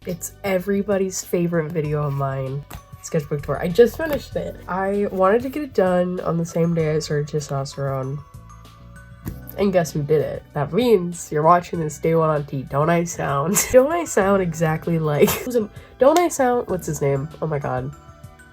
It's everybody's favorite video of mine, Sketchbook Tour. I just finished it. I wanted to get it done on the same day I started testosterone. And guess who did it? That means you're watching this day one on T. Don't I sound? Don't I sound exactly like... Don't I sound... What's his name? Oh my god.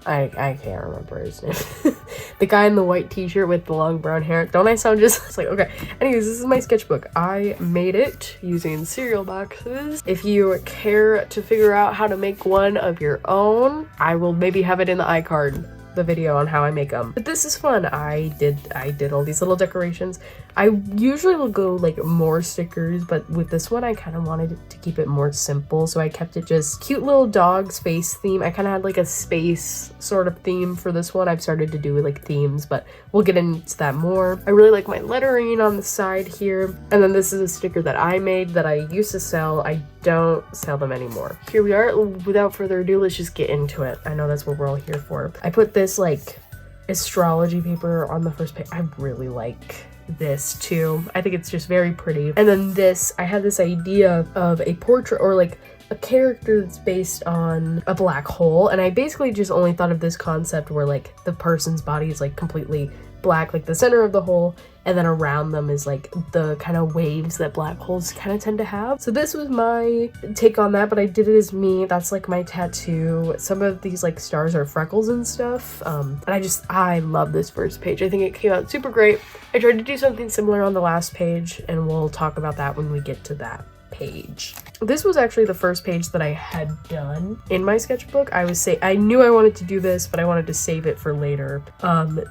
I can't remember his name. The guy in the white t-shirt with the long brown hair. Don't I sound just... It's like, okay. Anyways, this is my sketchbook. I made it using cereal boxes. If you care to figure out how to make one of your own, I will maybe have it in the iCard, the video on how I make them. But this is fun. I did all these little decorations. I usually will go like more stickers, but with this one I kind of wanted to keep it more simple, so I kept it just cute little dog space theme. I kind of had like a space sort of theme for this one. I've started to do like themes, but we'll get into that more. I really like my lettering on the side here, and then this is a sticker that I made that I used to sell. I don't sell them anymore. Here we are. Without further ado, let's just get into it. I know that's what we're all here for. I put this like astrology paper on the first page. I really like this too. I think it's just very pretty. And then this, I had this idea of a portrait or like a character that's based on a black hole, and I basically just only thought of this concept where like the person's body is like completely black, like the center of the hole, and then around them is like the kind of waves that black holes kind of tend to have. So this was my take on that, but I did it as me. That's like my tattoo. Some of these like stars are freckles and stuff. And I love this first page. I think it came out super great. I tried to do something similar on the last page, and we'll talk about that when we get to that page. This was actually the first page that I had done in my sketchbook. I knew I wanted to do this, but I wanted to save it for later.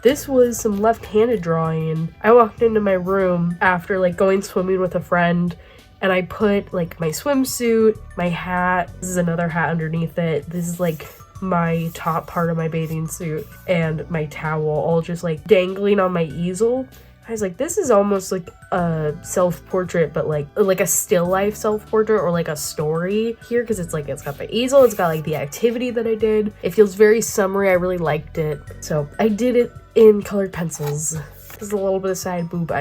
This was some left-handed drawing. I walked into my room after like going swimming with a friend, and I put like my swimsuit, my hat, this is another hat underneath it, this is like my top part of my bathing suit, and my towel all just like dangling on my easel. I was like, this is almost like a self-portrait, but like a still life self-portrait or like a story here, because it's like, it's got the easel, it's got like the activity that I did. It feels very summery. I really liked it. So I did it in colored pencils. There's a little bit of side boob.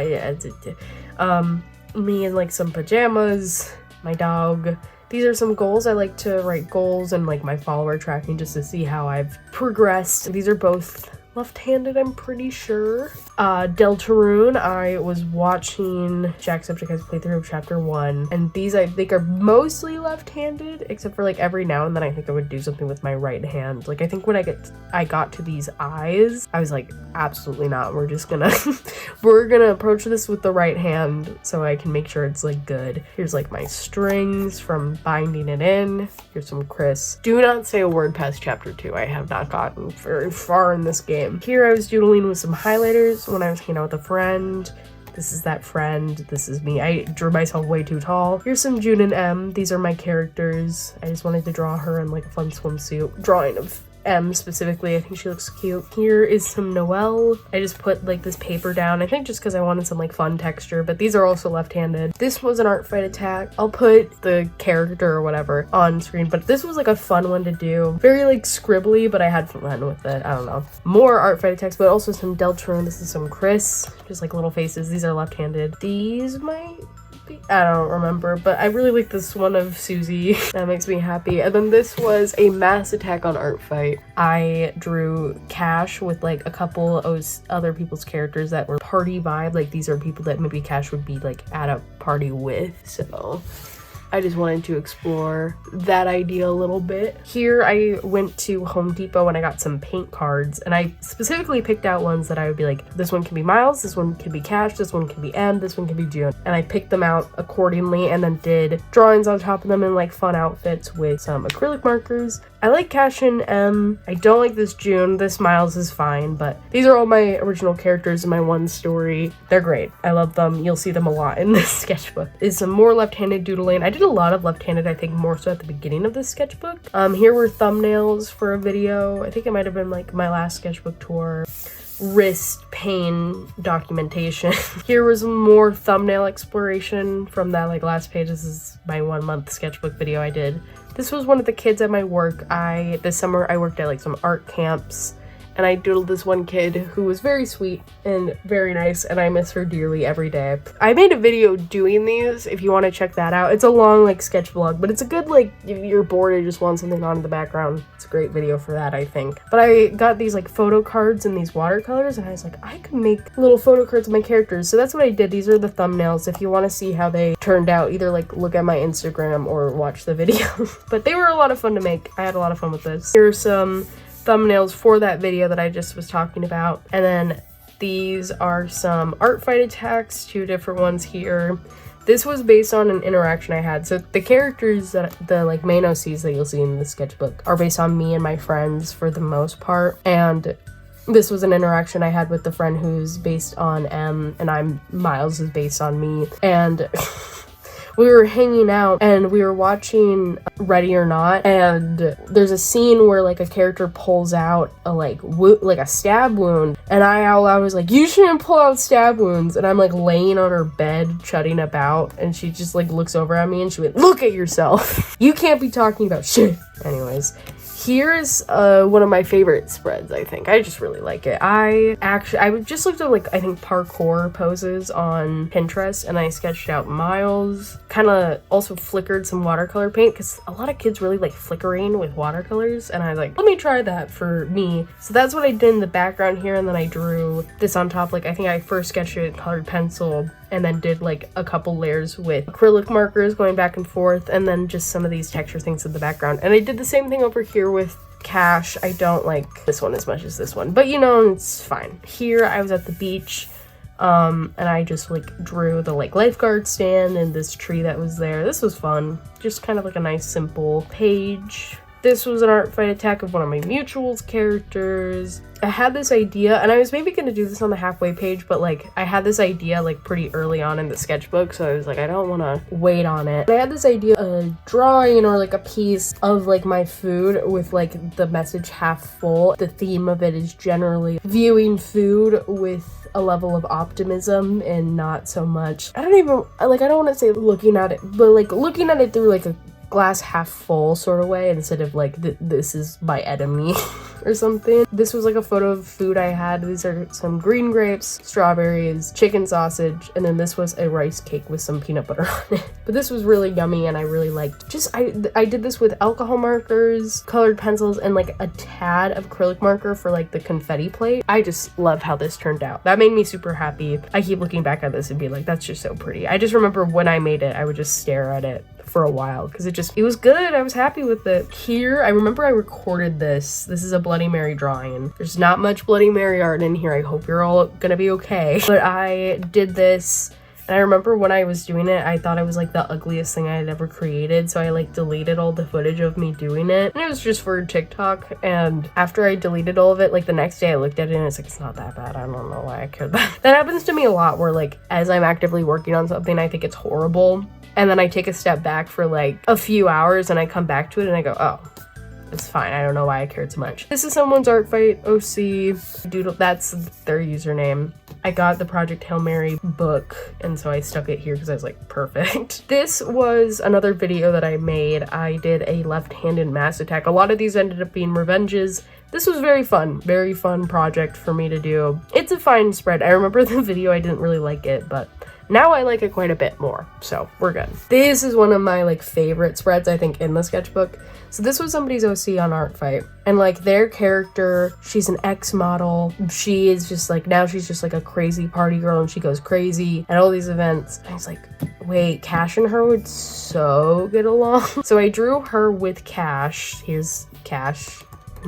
Me in like some pajamas, my dog. These are some goals. I like to write goals and like my follower tracking just to see how I've progressed. These are both left-handed, I'm pretty sure. Deltarune, I was watching Jacksepticeye's playthrough of chapter 1, and these I think are mostly left-handed, except for like every now and then I think I would do something with my right hand. Like I think when I got to these eyes, I was like, absolutely not. We're just gonna we're gonna approach this with the right hand so I can make sure it's like good. Here's like my strings from binding it in. Here's some Chris. Do not say a word past chapter 2. I have not gotten very far in this game. Here I was doodling with some highlighters when I was hanging out with a friend. This is that friend. This is me. I drew myself way too tall. Here's some June and M. These are my characters. I just wanted to draw her in like a fun swimsuit. Drawing of M specifically. I think she looks cute. Here is some Noelle. I just put like this paper down, I think just because I wanted some like fun texture, but these are also left-handed. This was an art fight attack. I'll put the character or whatever on screen, but this was like a fun one to do. Very like scribbly, but I had fun with it. I don't know. More art fight attacks, but also some Deltarune. This is some Chris, just like little faces. These are left-handed. These might be, I don't remember, but I really like this one of Susie. That makes me happy. And then this was a mass attack on art fight. I drew Cash with like a couple of other people's characters that were party vibe. Like these are people that maybe Cash would be like at a party with. So I just wanted to explore that idea a little bit. Here I went to Home Depot and I got some paint cards, and I specifically picked out ones that I would be like, this one can be Miles, this one can be Cash, this one can be M, this one can be June. And I picked them out accordingly and then did drawings on top of them in like fun outfits with some acrylic markers. I like Cash and M. I don't like this June. This Miles is fine, but these are all my original characters in my one story. They're great. I love them. You'll see them a lot in this sketchbook. Is some more left-handed doodling. I did a lot of left-handed, I think more so at the beginning of this sketchbook. Here were thumbnails for a video. I think it might have been like my last sketchbook tour. Wrist pain documentation. Here was more thumbnail exploration from that like last page. This is my 1 month sketchbook video I did. This was one of the kids at my work. This summer I worked at like some art camps, and I doodled this one kid who was very sweet and very nice, and I miss her dearly every day. I made a video doing these if you want to check that out. It's a long like sketch vlog, but it's a good like if you're bored and just want something on in the background. It's a great video for that, I think. But I got these like photo cards and these watercolors, and I was like, I could make little photo cards of my characters. So that's what I did. These are the thumbnails. If you want to see how they turned out, either like look at my Instagram or watch the video. But they were a lot of fun to make. I had a lot of fun with this. Here's some thumbnails for that video that I just was talking about. And then these are some art fight attacks, 2 different ones here. This was based on an interaction I had. So the characters that the like main OCs that you'll see in the sketchbook are based on me and my friends for the most part. And this was an interaction I had with the friend who's based on M, and Miles is based on me. And we were hanging out and we were watching Ready or Not, and there's a scene where like a character pulls out a like a stab wound, and I was like, you shouldn't pull out stab wounds. And I'm like laying on her bed chutting about, and she just like looks over at me and she went, look at yourself. You can't be talking about shit. Anyways, here's one of my favorite spreads, I think. I just really like it. I just looked at like, I think parkour poses on Pinterest, and I sketched out Miles. Kind of also flickered some watercolor paint because a lot of kids really like flickering with watercolors, and I was like, let me try that for me. So that's what I did in the background here, and then I drew this on top. Like I think I first sketched it with colored pencil, and then did like a couple layers with acrylic markers going back and forth, and then just some of these texture things in the background. And I did the same thing over here with Cash. I don't like this one as much as this one, but you know, it's fine. Here I was at the beach, and I just like drew the like lifeguard stand and this tree that was there. This was fun. Just kind of like a nice simple page. This was an art fight attack of one of my mutuals characters. I had this idea, and I was maybe going to do this on the halfway page, but like I had this idea like pretty early on in the sketchbook, so I was like, I don't want to wait on it. I had this idea of a drawing or like a piece of like my food with like the message half full. The theme of it is generally viewing food with a level of optimism and not so much, I don't want to say looking at it, but like looking at it through like a glass half full sort of way, instead of like this is my enemy or something. This was like a photo of food I had. These are some green grapes, strawberries, chicken sausage, and then this was a rice cake with some peanut butter on it. But this was really yummy, and I really liked I did this with alcohol markers, colored pencils, and like a tad of acrylic marker for like the confetti plate. I just love how this turned out. That made me super happy. I keep looking back at this and be like, that's just so pretty. I just remember when I made it, I would just stare at it for a while because it was good. I was happy with it. Here, I remember I recorded this. This is a Bloody Mary drawing. There's not much Bloody Mary art in here. I hope you're all gonna be okay. But I did this, and I remember when I was doing it, I thought it was like the ugliest thing I had ever created, so I like deleted all the footage of me doing it, and it was just for TikTok. And after I deleted all of it, like the next day I looked at it and it's like, it's not that bad. I don't know why I cared that. That happens to me a lot, where like as I'm actively working on something, I think it's horrible, and then I take a step back for like a few hours and I come back to it and I go, oh, it's fine. I don't know why I cared so much. This is someone's art fight OC doodle. That's their username. I got the Project Hail Mary book, and so I stuck it here because I was like, perfect. This was another video that I made. I did a left-handed mass attack. A lot of these ended up being revenges. This was very fun project for me to do. It's a fine spread. I remember the video, I didn't really like it, but now I like it quite a bit more, so we're good. This is one of my like favorite spreads, I think, in the sketchbook. So this was somebody's OC on Art Fight, and like their character, she's an ex-model. She is just like, now she's just like a crazy party girl, and she goes crazy at all these events. And I was like, wait, Cash and her would so get along. So I drew her with Cash. Here's Cash. I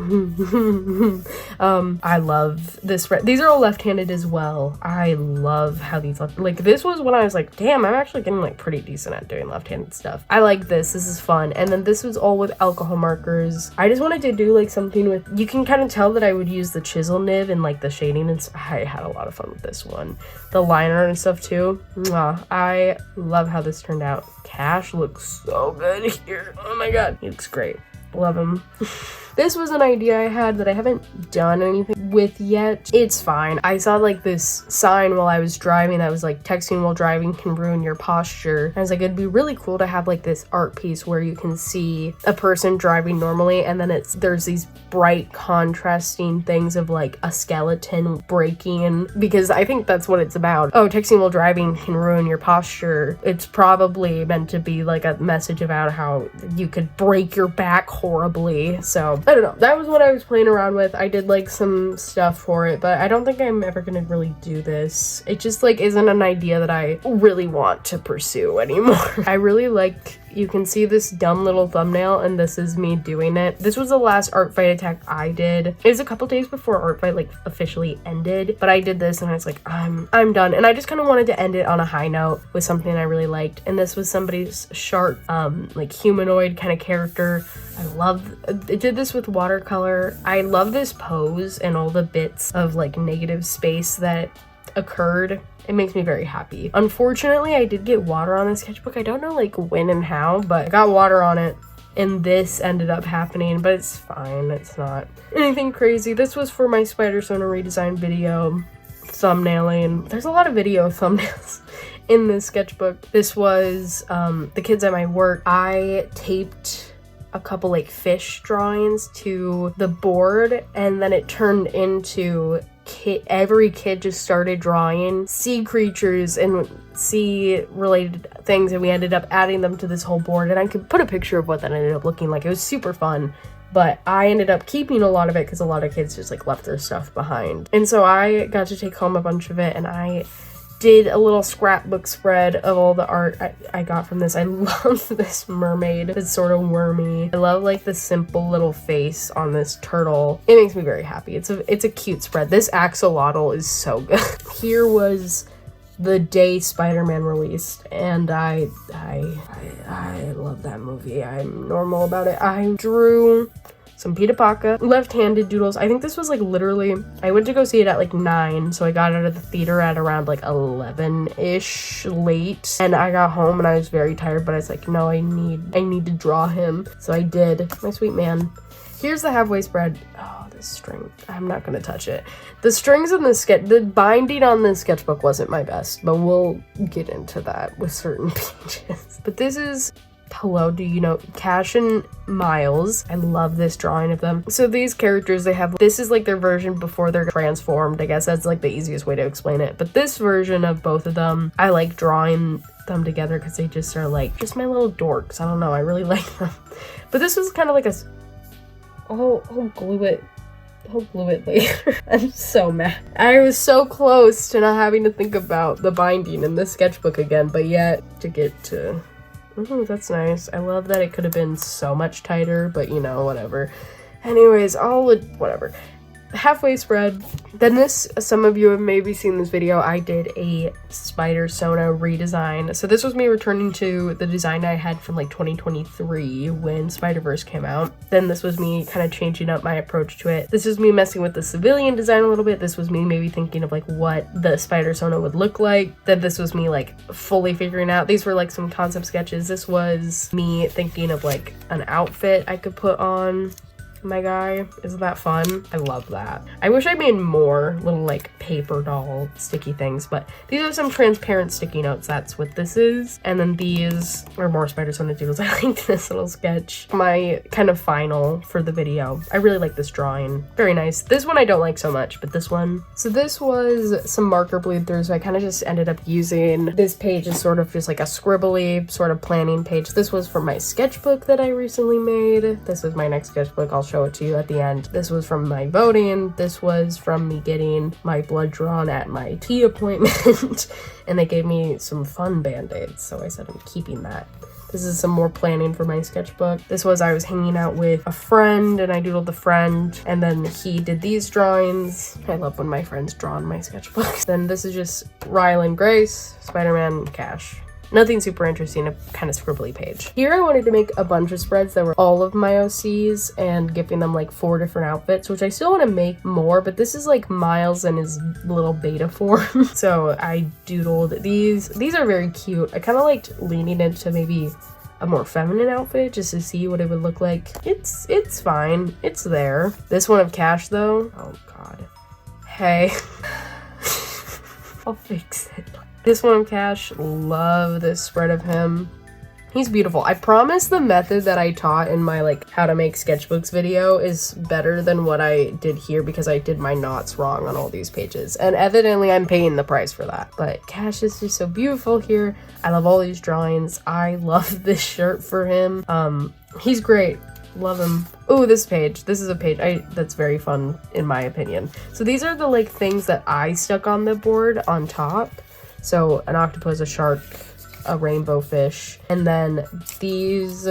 love this spread. These are all left-handed as well. I love how these like this was when I was like, damn, I'm actually getting like pretty decent at doing left-handed stuff. I like this is fun. And then this was all with alcohol markers. I just wanted to do like something with, you can kind of tell that I would use the chisel nib and like the shading, and I had a lot of fun with this one. The liner and stuff too. Mwah. I love how this turned out. Cash looks so good here. Oh my god, he looks great. Love him. This was an idea I had that I haven't done anything with yet. It's fine. I saw like this sign while I was driving that was like, texting while driving can ruin your posture. And I was like, it'd be really cool to have like this art piece where you can see a person driving normally, and then there's these bright contrasting things of like a skeleton breaking, because I think that's what it's about. Oh, texting while driving can ruin your posture. It's probably meant to be like a message about how you could break your back horribly. So I don't know, that was what I was playing around with. I did like some stuff for it, but I don't think I'm ever gonna really do this. It just like isn't an idea that I really want to pursue anymore. I really like, you can see this dumb little thumbnail, and this is me doing it. This was the last art fight attack I did. It was a couple days before art fight like officially ended, but I did this and I was like, I'm done. And I just kind of wanted to end it on a high note with something I really liked. And this was somebody's sharp, like humanoid kind of character. I did this with watercolor. I love this pose and all the bits of like negative space that occurred. It makes me very happy. Unfortunately, I did get water on the sketchbook. I don't know like when and how, but I got water on it and this ended up happening, but it's fine. It's not anything crazy. This was for my Spider-Sona redesign video thumbnailing. There's a lot of video thumbnails in this sketchbook. This was the kids at my work. I taped a couple like fish drawings to the board, and then it turned into every kid just started drawing sea creatures and sea related things, and we ended up adding them to this whole board, and I could put a picture of what that ended up looking like. It was super fun, but I ended up keeping a lot of it because a lot of kids just like left their stuff behind, and so I got to take home a bunch of it, and I did a little scrapbook spread of all the art I got from this. I love this mermaid. It's sort of wormy. I love like the simple little face on this turtle. It makes me very happy. It's a cute spread. This axolotl is so good. Here was the day Spider-Man released, and I love that movie. I'm normal about it. I drew some pita paca, left-handed doodles. I think this was like literally, I went to go see it at like 9, so I got out of the theater at around like 11-ish late, and I got home and I was very tired, but I was like, no, I need to draw him. So I did. My sweet man. Here's the halfway spread. Oh, this string. I'm not gonna touch it. The strings in the binding on this sketchbook wasn't my best, but we'll get into that with certain pages. But this is, hello, do you know Cash and Miles? I love this drawing of them. So these characters, this is like their version before they're transformed. I guess that's like the easiest way to explain it. But this version of both of them, I like drawing them together because they just are like just my little dorks. I don't know, I really like them. But this was kind of like I'll glue it later. I'm so mad. I was so close to not having to think about the binding in this sketchbook again, but yet to get to, ooh, that's nice. I love that it could have been so much tighter, but you know, whatever. Anyways, whatever. Halfway spread. Then this, some of you have maybe seen this video, I did a Spider-Sona redesign. So this was me returning to the design I had from like 2023 when Spider-Verse came out. Then this was me kind of changing up my approach to it. This is me messing with the civilian design a little bit. This was me maybe thinking of like what the Spider-Sona would look like. Then this was me like fully figuring out. These were like some concept sketches. This was me thinking of like an outfit I could put on my guy. Isn't that fun? I love that. I wish I made more little like paper doll sticky things, but these are some transparent sticky notes. That's what this is. And then these are more Spider-Sona doodles. I like this little sketch. My kind of final for the video. I really like this drawing. Very nice. This one I don't like so much, but this one. So this was some marker bleed through, so I kind of just ended up using this page as sort of just like a scribbly sort of planning page. This was from my sketchbook that I recently made. This is my next sketchbook. I'll show it to you at the end. This was from my voting. This was from me getting my blood drawn at my tea appointment. And they gave me some fun band-aids, so I said I'm keeping that. This is some more planning for my sketchbook. This was, I was hanging out with a friend and I doodled the friend, and then he did these drawings. I love when my friends draw on my sketchbooks. Then this is just Rylan Grace, Spider-Man, Cash. Nothing super interesting, a kind of scribbly page. Here I wanted to make a bunch of spreads that were all of my OCs and giving them like 4 different outfits, which I still want to make more, but this is like Miles in his little beta form. So I doodled these. These are very cute. I kind of liked leaning into maybe a more feminine outfit just to see what it would look like. It's fine. It's there. This one of Cash though, oh god. Hey. I'll fix it. This one of Cash, love this spread of him. He's beautiful. I promise the method that I taught in my like how to make sketchbooks video is better than what I did here because I did my knots wrong on all these pages. And evidently I'm paying the price for that. But Cash is just so beautiful here. I love all these drawings. I love this shirt for him. He's great. Love him. Oh, this page. This is a page that's very fun in my opinion. So these are the like things that I stuck on the board on top. So an octopus, a shark, a rainbow fish, and then these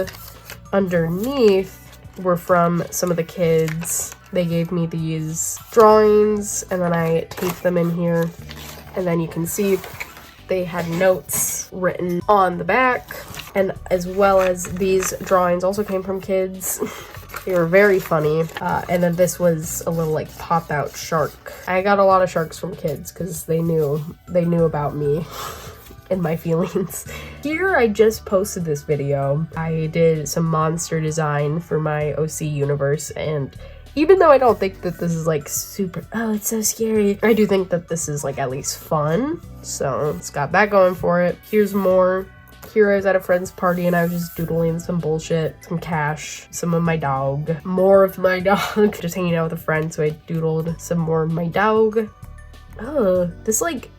underneath were from some of the kids. They gave me these drawings and then I taped them in here, and then you can see they had notes written on the back, and as well as these drawings also came from kids. They were very funny. And then this was a little like pop out shark. I got a lot of sharks from kids because they knew about me and my feelings. Here I just posted this video. I did some monster design for my OC universe, and even though I don't think that this is like super, oh it's so scary, I do think that this is like at least fun. So it's got that going for it. Here's more. Here I was at a friend's party and I was just doodling some bullshit, some Cash, some of my dog, more of my dog, just hanging out with a friend, so I doodled some more of my dog. Oh, this like,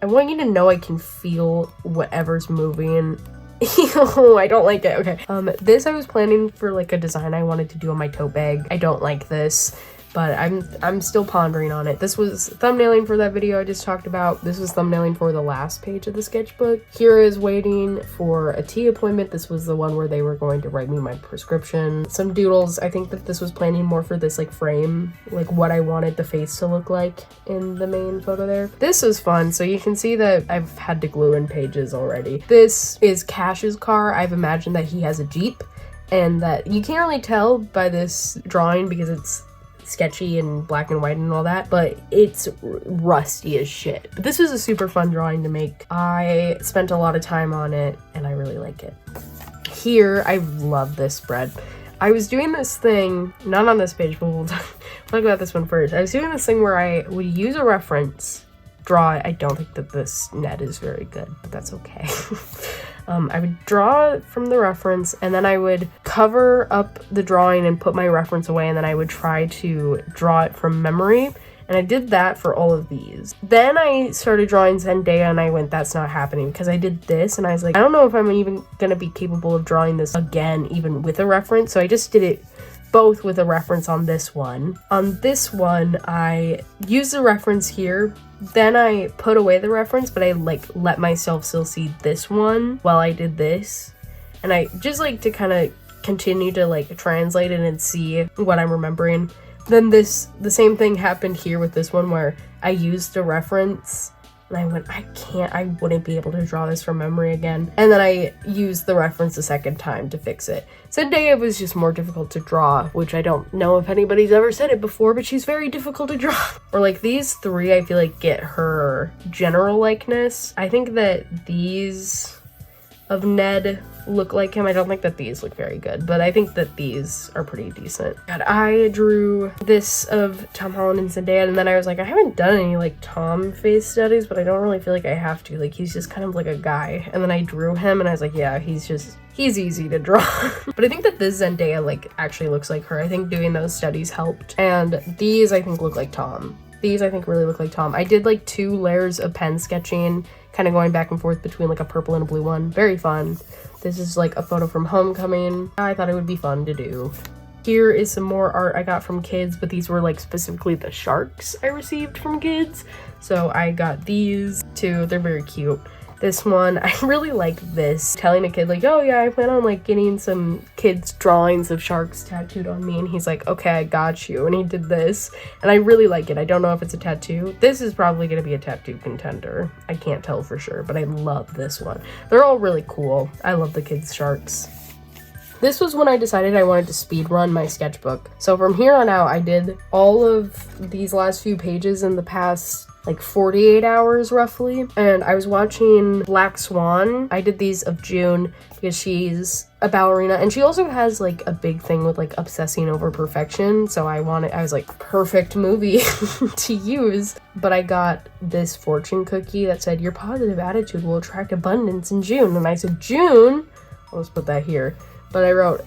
I want you to know I can feel whatever's moving. Ew, I don't like it. Okay. This I was planning for like a design I wanted to do on my tote bag. I don't like this, but I'm still pondering on it. This was thumbnailing for that video I just talked about. This was thumbnailing for the last page of the sketchbook. Here is waiting for a tea appointment. This was the one where they were going to write me my prescription. Some doodles. I think that this was planning more for this like frame, like what I wanted the face to look like in the main photo there. This was fun. So you can see that I've had to glue in pages already. This is Cash's car. I've imagined that he has a Jeep, and that you can't really tell by this drawing because it's sketchy and black and white and all that, but it's rusty as shit. But this was a super fun drawing to make. I spent a lot of time on it and I really like it. Here, I love this spread. I was doing this thing, not on this page, but we'll talk about this one first. I was doing this thing where I would use a reference, draw it. I don't think that this net is very good, but that's okay. I would draw from the reference, and then I would cover up the drawing and put my reference away, and then I would try to draw it from memory. And I did that for all of these. Then I started drawing Zendaya, and I went, that's not happening, because I did this and I was like, I don't know if I'm even gonna be capable of drawing this again, even with a reference. So I just did it both with a reference on this one. On this one, I used the reference here, then I put away the reference, but I like let myself still see this one while I did this. And I just like to kind of continue to like translate it and see what I'm remembering. Then the same thing happened here with this one where I used a reference and I went, I wouldn't be able to draw this from memory again. And then I used the reference a second time to fix it. Zendaya was just more difficult to draw, which I don't know if anybody's ever said it before, but she's very difficult to draw. Or like these three, I feel like get her general likeness. I think that these of Ned look like him. I don't think that these look very good, but I think that these are pretty decent. God, I drew this of Tom Holland and Zendaya, and then I was like, I haven't done any like Tom face studies, but I don't really feel like I have to. Like, he's just kind of like a guy. And then I drew him and I was like, yeah, he's easy to draw. But I think that this Zendaya like actually looks like her. I think doing those studies helped. And these I think look like Tom. These I think really look like Tom. I did like 2 layers of pen sketching, kind of going back and forth between like a purple and a blue one. Very fun. This is like a photo from homecoming. I thought it would be fun to do. Here is some more art I got from kids, but these were like specifically the sharks I received from kids. So I got these 2. They're very cute. This one, I really like this. Telling a kid like, oh yeah, I plan on like getting some kids' drawings of sharks tattooed on me. And he's like, okay, I got you. And he did this. And I really like it. I don't know if it's a tattoo. This is probably gonna be a tattoo contender. I can't tell for sure, but I love this one. They're all really cool. I love the kids' sharks. This was when I decided I wanted to speed run my sketchbook. So from here on out, I did all of these last few pages in the past like 48 hours roughly. And I was watching Black Swan. I did these of June because she's a ballerina and she also has like a big thing with like obsessing over perfection. So I was like, perfect movie to use. But I got this fortune cookie that said your positive attitude will attract abundance in June. And I said, June? I'll just put that here. But I wrote,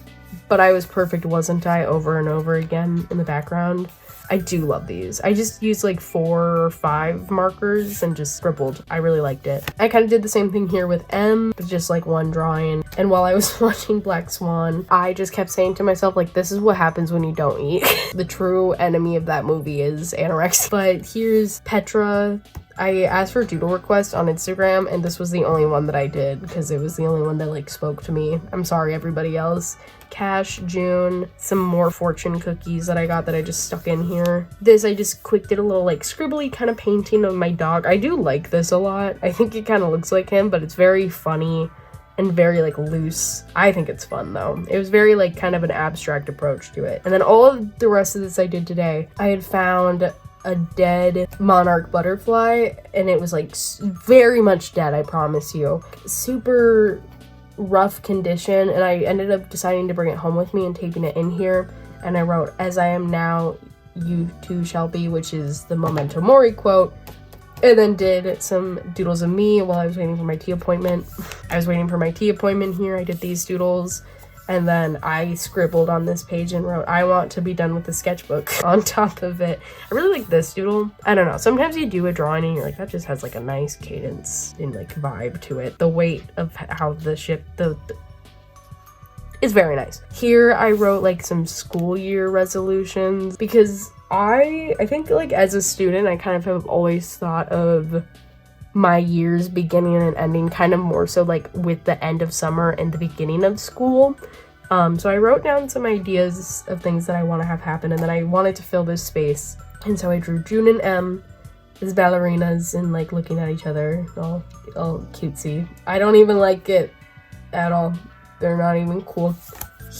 but I was perfect, wasn't I, over and over again in the background. I do love these. I just used like 4 or 5 markers and just scribbled. I really liked it. I kind of did the same thing here with M, but just like one drawing. And while I was watching Black Swan, I just kept saying to myself, like, this is what happens when you don't eat. The true enemy of that movie is anorexia. But here's Petra. I asked for a doodle request on Instagram, and this was the only one that I did because it was the only one that like spoke to me. I'm sorry, everybody else. Cash, June, some more fortune cookies that I got that I just stuck in here. This, I just quick did a little like scribbly kind of painting of my dog. I do like this a lot. I think it kind of looks like him, but it's very funny and very like loose. I think it's fun though. It was very like kind of an abstract approach to it. And then all of the rest of this I did today, I had found a dead monarch butterfly and it was like very much dead, I promise you. Super rough condition, and I ended up deciding to bring it home with me and taping it in here. And I wrote, as I am now, you too shall be, which is the Memento Mori quote. And then did some doodles of me while I was waiting for my tea appointment. I was waiting for my tea appointment here. I did these doodles. And then I scribbled on this page and wrote, I want to be done with the sketchbook on top of it. I really like this doodle. I don't know. Sometimes you do a drawing and you're like, that just has like a nice cadence and like vibe to it. The weight of how the ship, is very nice. Here I wrote like some school year resolutions because I think like as a student, I kind of have always thought of my years beginning and ending kind of more so like with the end of summer and the beginning of school. So I wrote down some ideas of things that I want to have happen, and then I wanted to fill this space. And so I drew June and M as ballerinas and like looking at each other, all cutesy. I don't even like it at all. They're not even cool.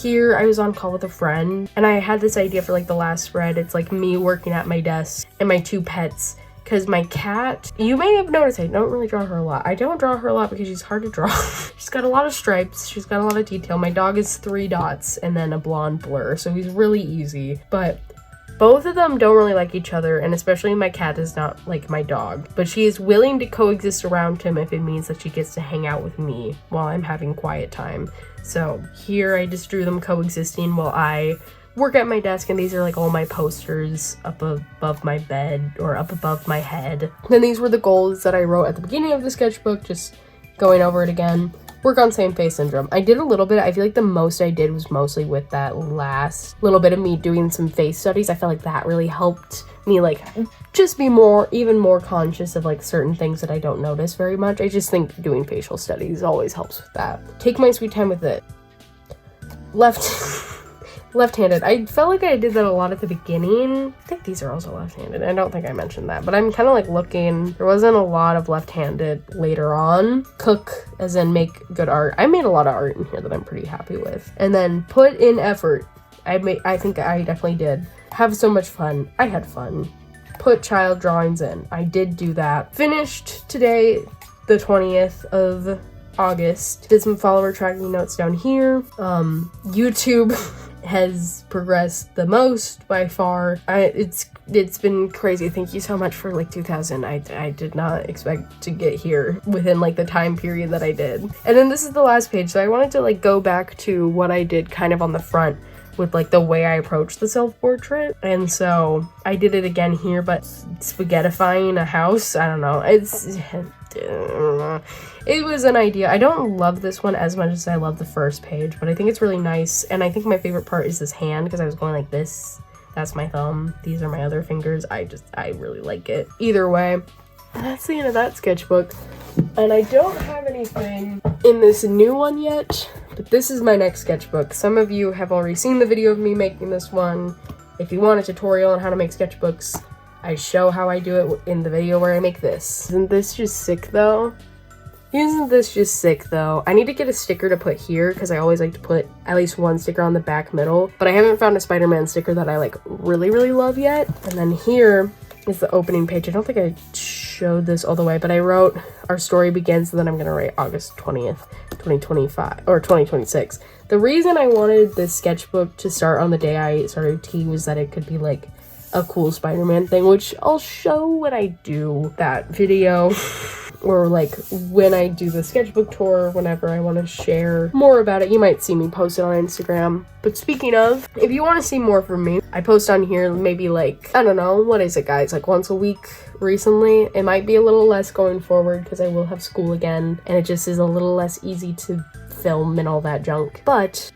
Here I was on call with a friend and I had this idea for like the last spread. It's like me working at my desk and my 2 pets. Because my cat, you may have noticed I don't really draw her a lot. I don't draw her a lot because she's hard to draw. She's got a lot of stripes. She's got a lot of detail. My dog is 3 dots and then a blonde blur. So he's really easy. But both of them don't really like each other. And especially my cat is not like my dog. But she is willing to coexist around him if it means that she gets to hang out with me while I'm having quiet time. So here I just drew them coexisting while I work at my desk, and these are like all my posters up above my bed or up above my head. Then these were the goals that I wrote at the beginning of the sketchbook, just going over it again. Work on same face syndrome. I did a little bit. I feel like the most I did was mostly with that last little bit of me doing some face studies. I felt like that really helped me like just be even more conscious of like certain things that I don't notice very much. I just think doing facial studies always helps with that. Take my sweet time with it. Left-handed. I felt like I did that a lot at the beginning. I think these are also left-handed. I don't think I mentioned that, but I'm kind of like looking. There wasn't a lot of left-handed later on. Cook, as in make good art. I made a lot of art in here that I'm pretty happy with. And then put in effort. I think I definitely did. Have so much fun. I had fun. Put child drawings in. I did do that. Finished today, the 20th of August. Did some follower tracking notes down here. YouTube has progressed the most by far. It's been crazy. Thank you so much for like 2,000. I did not expect to get here within like the time period that I did. And then this is the last page, so I wanted to like go back to what I did kind of on the front with like the way I approached the self-portrait. And so I did it again here, but spaghettifying a house, I don't know. It was an idea. I don't love this one as much as I love the first page, but I think it's really nice. And I think my favorite part is this hand, because I was going like this. That's my thumb. These are my other fingers. I really like it. Either way, that's the end of that sketchbook. And I don't have anything in this new one yet, but this is my next sketchbook. Some of you have already seen the video of me making this one. If you want a tutorial on how to make sketchbooks, I show how I do it in the video where I make this. Isn't this just sick though? Isn't this just sick though? I need to get a sticker to put here because I always like to put at least one sticker on the back middle, but I haven't found a Spider-Man sticker that I like really love yet. And then here is the opening page. I don't think I showed this all the way, but I wrote our story begins, and then I'm gonna write August 20th, 2025 or 2026. The reason I wanted this sketchbook to start on the day I started T was that it could be like a cool Spider-Man thing, which I'll show when I do that video. Or like when I do the sketchbook tour, whenever I want to share more about it, you might see me post it on Instagram. But speaking of, if you want to see more from me, I post on here maybe like, I don't know, what is it guys, like once a week recently. It might be a little less going forward because I will have school again and it just is a little less easy to film and all that junk. But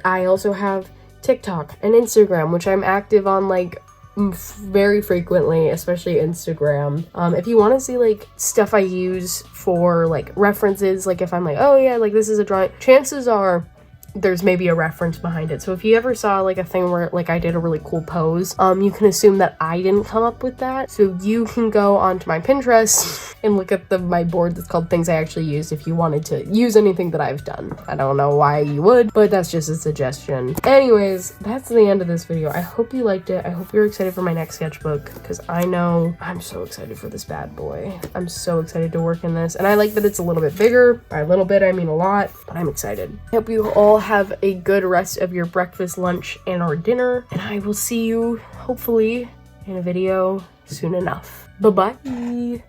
I also have TikTok and Instagram, which I'm active on like very frequently, especially Instagram. If you want to see like stuff I use for like references, like if I'm like, oh yeah, like this is a drawing, chances are there's maybe a reference behind it. So if you ever saw like a thing where like I did a really cool pose, you can assume that I didn't come up with that. So you can go onto my Pinterest and look at my board that's called things I actually used if you wanted to use anything that I've done. I don't know why you would, but that's just a suggestion. Anyways, that's the end of this video. I hope you liked it. I hope you're excited for my next sketchbook because I know I'm so excited for this bad boy. I'm so excited to work in this, and I like that it's a little bit bigger. By a little bit, I mean a lot, but I'm excited. I hope you all have a good rest of your breakfast, lunch, and or dinner, and I will see you hopefully in a video soon enough. Bye-bye.